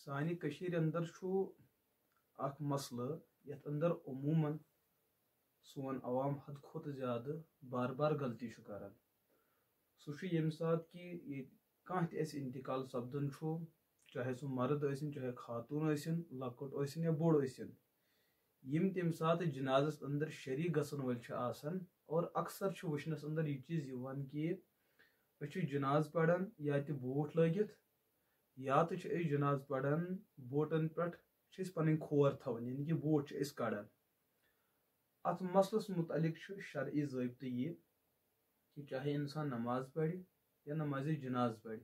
سانہِ کٔشیٖرِ اندر چھُ اکھ مسلہٕ یتھ اندر عموٗمن سون عوام حد کھۄتہٕ زیادٕ بار بار غلطی چھُ کران سُہ چھُ ییٚمہِ ساتہٕ کہِ ییٚتہِ کانٛہہ تہِ اَسہِ انتقال سپدان چھُ چاہے سُہ مرد ٲسِن چاہے خاتوٗن ٲسِن لۄکُٹ ٲسِن یا بوٚڑ ٲسِن یِم تمہِ ساتہٕ جنازس اندر شریٖک گژھن وٲلۍ چھِ آسان اور اکثر چھُ وٕچھنس اندر یہِ چیٖز یِوان کہِ أسۍ چھِ جناز پران یا تہِ بوٗٹھ لٲگِتھ یا تہٕ چھِ أسۍ جناز پران بوٹن پٮ۪ٹھ چھِ أسۍ پنٕنۍ کھور تھاوان یعنی کہِ بوٹھ چھِ أسۍ کڑان اتھ مسلس متعلق چھُ شرعی ضٲبطہٕ یہِ کہ چاہے انسان نماز پرِ یا نمازِ جناز پرِ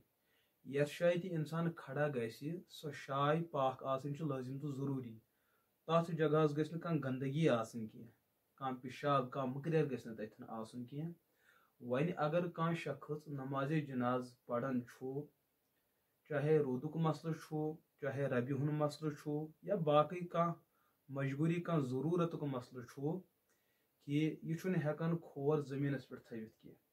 یتھ جایہِ تہِ انسان کھڑا گژھِ سۄ جاے پاک آسٕنۍ چھِ لٲزم تہٕ ضروٗری تتھ جگہس گژھِ نہٕ کانٛہہ گنٛدگی آسٕنۍ کینٛہہ کانٛہہ پِشاب کانٛہہ مٔکریر گژھِ نہٕ تتھٮ۪ن آسُن کینٛہہ وۄنۍ اگر کانٛہہ شخص نمازِ جناز پران چھُ چاہے روٗدُک مسلہٕ چھُ چاہے ربہِ ہُنٛد مسلہٕ چھُ یا باقٕے کانٛہہ مجبوٗری کانٛہہ ضروٗرتُک مسلہٕ چھُ کہِ یہِ چھُنہٕ ہٮ۪کان کھور زٔمیٖنس پٮ۪ٹھ تھٲوِتھ کینٛہہ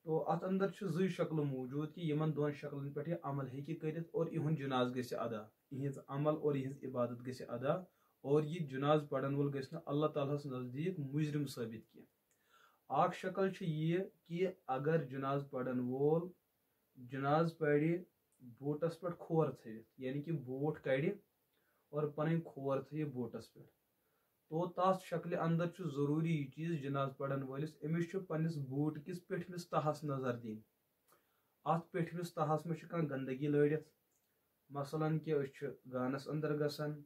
تو اتھ اندر چھِ زٕے شکلہٕ موٗجوٗد کہِ یِمن دۄن شکلن پٮ۪ٹھ یہِ عمل ہیٚکہِ کٔرِتھ اور یِہُنٛد جناز گژھِ ادا یِہنٛز عمل اور یِہنٛز عبادت گژھِ ادا اور یہِ جناز پرن وول گژھِ نہٕ اللہ تعالیٰ ہس نزدیٖک مُجرم ثٲبت کینٛہہ اکھ شکل چھِ یہِ کہِ اگر جناز پرن وول جناز پرِ بوٹس پٮ۪ٹھ کھور تھٲوِتھ یعنی کہِ بوٹھ کڑِ اور پنٕنۍ کھور تھٲیہِ بوٹس پٮ۪ٹھ تو تتھ شکلہِ اندر چھُ ضروٗری یہِ چیٖز جناز پرن وٲلِس أمِس چھُ پننِس بوٗٹھ کِس پیٚٹھمِس تہس نظر دِنۍ اتھ پیٚٹھمِس تہس منٛز چھِ کانٛہہ گنٛدگی لٲرِتھ مثلاً کہِ أسۍ چھِ گانس اندر گژھان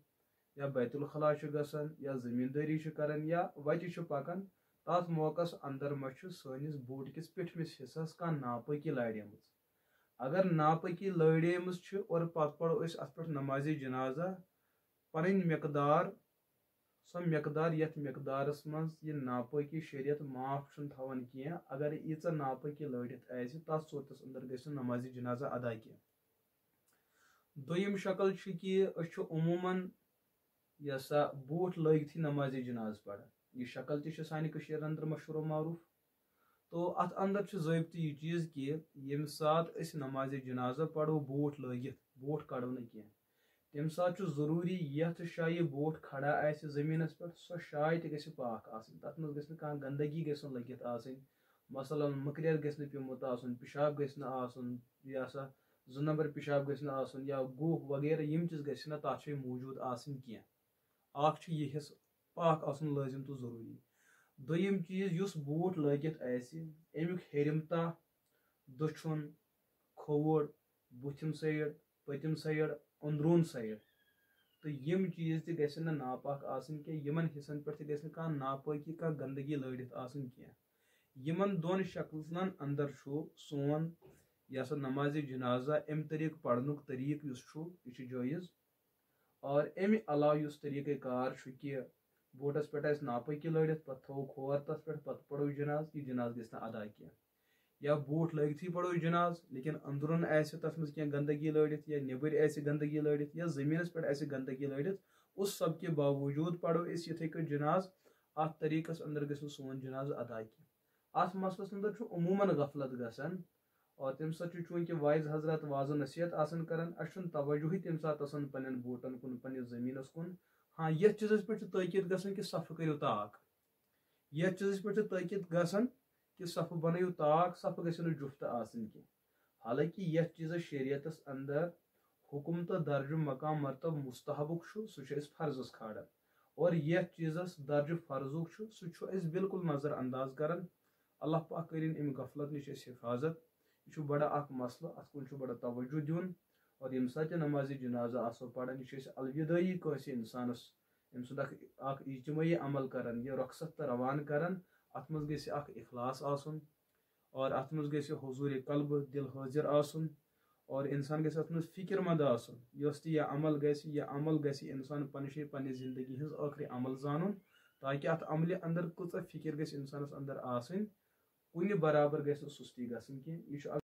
یا بیت الخلا چھِ گژھان یا زٔمیٖندٲری چھِ کران یا وتہِ چھِ پکان تتھ موقعس اندر ما چھُ سٲنِس بوٗٹھ کِس پیٚٹھمِس حصس کانٛہہ ناپٲکی لارے اگر ناپٲکی لٲڑیمٕژ چھِ اور پتہٕ پرو أسۍ اتھ پٮ۪ٹھ نمازِ جنازہ پنٕنۍ مقدار سۄ مقدار یتھ مقدارس منٛز یہِ ناپٲکی شریعت معاف چھُنہٕ تھاوان کینٛہہ اگر ییٖژاہ ناپٲکی لٲڑِتھ آسہِ تتھ صوٗرتس اندر گژھِ نہٕ نمازِ جنازہ ادا کینٛہہ دوٚیِم شکل چھِ کہِ أسۍ چھِ عموٗمن یہِ ہسا بوٗٹھ لٲگتھٕے نمازِ جناز پران یہِ شکل تہِ چھِ سانہِ کٔشیٖرِ اندر مشہوٗر و معروٗف تو اتھ اندر چھُ ضٲبطہٕ یہِ چیٖز کہِ ییٚمہِ ساتہٕ أسۍ نمازِ جنازہ پرو بوٹھ لٲگِتھ بوٹھ کڑو نہٕ کینٛہہ تمہِ ساتہٕ چھُ ضروٗری یتھ جایہِ بوٹھ کھڑا آسہِ زٔمیٖنس پٮ۪ٹھ سۄ جاے تہِ گژھِ پاک آسٕنۍ تتھ منٛز گژھِ نہٕ کانٛہہ گنٛدگی گژھِ نہٕ لٔگِتھ آسٕنۍ مثلاً مٔکریر گژھِ نہٕ پیوٚمُت آسُن پِشاب گژھِ نہٕ آسُن یہِ ہسا 2 نمبر پِشاب گژھِ نہٕ آسُن یا گُہہ وغیرہ یِم چیٖز گژھِ نہٕ تتھ جایہِ موٗجوٗد آسٕنۍ کینٛہہ اکھ چھُ یہِ حصہٕ پاک آسُن لٲزم تہٕ ضروٗری دوٚیِم چیٖز یُس بوٗٹھ لٲگِتھ آسہِ امیُک ہیٚرِم تاہ دٔچھُن کھووُر بُتھِم سایڈ پٔتِم سایڈ أنٛدروٗن سایڈ تہٕ یِم چیٖز تہِ گژھن نہٕ ناپاک آسٕنۍ کینٛہہ یِمن حصن پٮ۪ٹھ تہِ گژھِ نہٕ کانٛہہ ناپٲکی کانٛہہ گنٛدگی لٲڑِتھ آسٕنۍ کینٛہہ یِمن دۄن شکلن اندر چھُ سون یہِ ہسا نمازِ جنازہ امہِ طریٖقہٕ پرنُک طریٖقہٕ یُس چھُ یہِ چھُ جٲیز اور امہِ علاوٕ یُس طریٖقہ کار چھُ کہِ بوٹس پٮ۪ٹھ آسہِ ناپٲکی لٲڑِتھ پتہٕ تھوٚو کھور تتھ پٮ۪ٹھ پتہٕ پرو جناز یہِ جناز گژھِ نہٕ ادا کینٛہہ یا بوٹھ لٲگتھٕے پرو جناز لیکن أنٛدرُن آسہِ تتھ منٛز کینٛہہ گنٛدگی لٲڑِتھ یا نیٚبٕرۍ آسہِ گنٛدگی لٲڑِتھ یا زٔمیٖنس پٮ۪ٹھ آسہِ گنٛدگی لٲڑِتھ اُس سب کے باوجوٗد پرو أسۍ یِتھٕے کٔنۍ جناز اتھ طریٖقس اندر گژھِ نہٕ سون جنازٕ ادا کینٛہہ اتھ مسلس اندر چھُ عموٗمن غفلت گژھان اور تمہِ ساتہٕ چھُ چوٗنٛکہِ وایز حضرات وازٕ نصیحت آسان کران اسہِ چھُنہٕ توجہٕے تمہِ ساتہٕ آسان پننٮ۪ن بوٹن کُن پننِس زٔمیٖنس کُن ہاں یتھ چیٖزس پٮ۪ٹھ چھُ تٲکیٖد گژھان کہِ صفہٕ کٔرِو تاک یتھ چیٖزس پٮ۪ٹھ چھُ تٲکیٖد گژھان کہِ صفہٕ بنٲیِو تاک صفہٕ گژھِ نہٕ جُفتہٕ آسٕنۍ کینٛہہ حالانکہِ یتھ چیٖزس شریعتس اندر حُکم تہٕ درجہٕ مقام مرتب مستحبُک چھُ سُہ چھُ أسۍ فرضس کھالان اور یتھ چیٖزس درجہٕ فرضُک چھُ سُہ چھُ أسۍ بالکُل نظر انداز کران اللہ پاک کٔرِنۍ امہِ غفلت نِش أسۍ حفاظت یہِ چھُ بڑٕ اکھ مسلہٕ اتھ کُن چھُ بڑٕ توجہ دیُن اور ییٚمہِ ساتہٕ تہِ نمازِ جنازہ آسو پران یہِ چھُ أسۍ الودٲعی کٲنٛسہِ انسانس أمۍ سُنٛد اکھ اجتمٲعی عمل کران یہِ رۄخصت تہٕ روان کران اتھ منٛز گژھِ اکھ اخلاص آسُن اور اتھ منٛز گژھِ حضوٗرِ قلبہٕ دل حٲضر آسُن اور انسان گژھِ اتھ منٛز فکر منٛد آسُن یۄس تہِ یہِ عمل گژھِ انسان پننہِ زندگی ہٕنٛز ٲخری عمل زانُن تاکہِ اتھ عملہِ اندر کۭژاہ فکر گژھِ انسانس اندر آسٕنۍ کُنہِ برابر گژھِ نہٕ سُستی گژھٕنۍ کینٛہہ یہِ چھُ